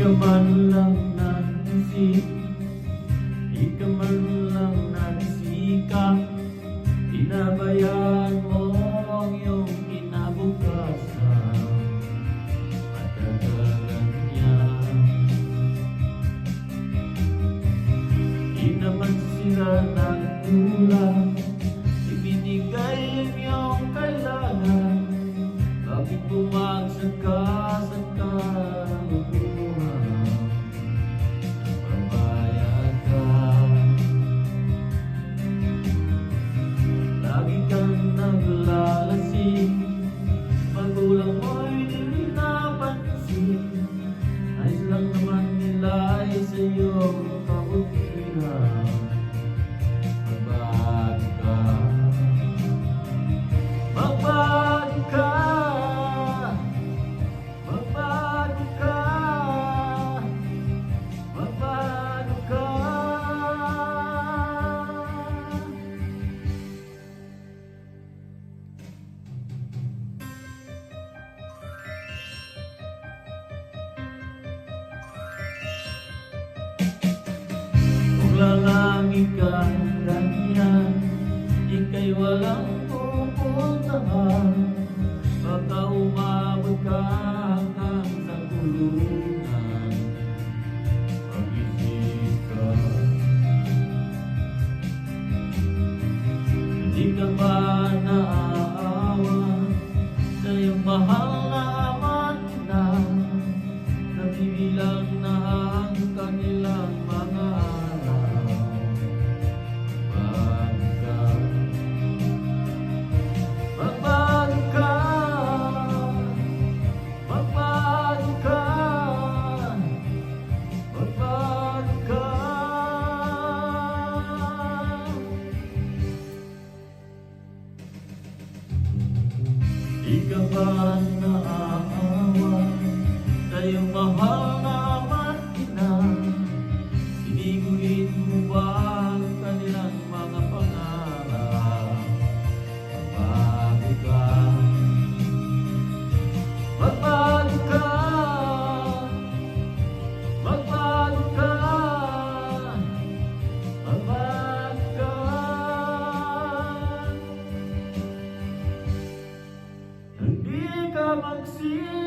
ka man lang nagsisik, di ka man lang nagsikap, pinabayaan mo ang iyong kinabukasan. Matagalan yan, di naman sila nagkulang, ibinigay ang iyong kailangan. Bakit bumagsak ka sa kalukuhan? Pabayag ka, lagi kang naglalasing, magulang mo'y di napansin. Nais lang naman nila ay sa iyong kabutihan. Magbago ka, magbago ka, magbago ka, magbago ka. Kung lalangin ka ganyan, ika'y walang pupuntahan. Baka umabot ka hanggang sa kulungan. Mag-isip ka, hindi ka ba naaawa sa iyong mahal na ama't ina? Nabibilang na ang kanilang mga araw. Magbago ka, magbago ka, magbago ka, magbago ka. Di ka ba naaawa sa iyong mahal na ama't ina? Siniguin mo ba ang kanilang mga pangarap? Magbago ka, magbago ka, magbago ka, magbago ka. Hindi ka magsisinungaling,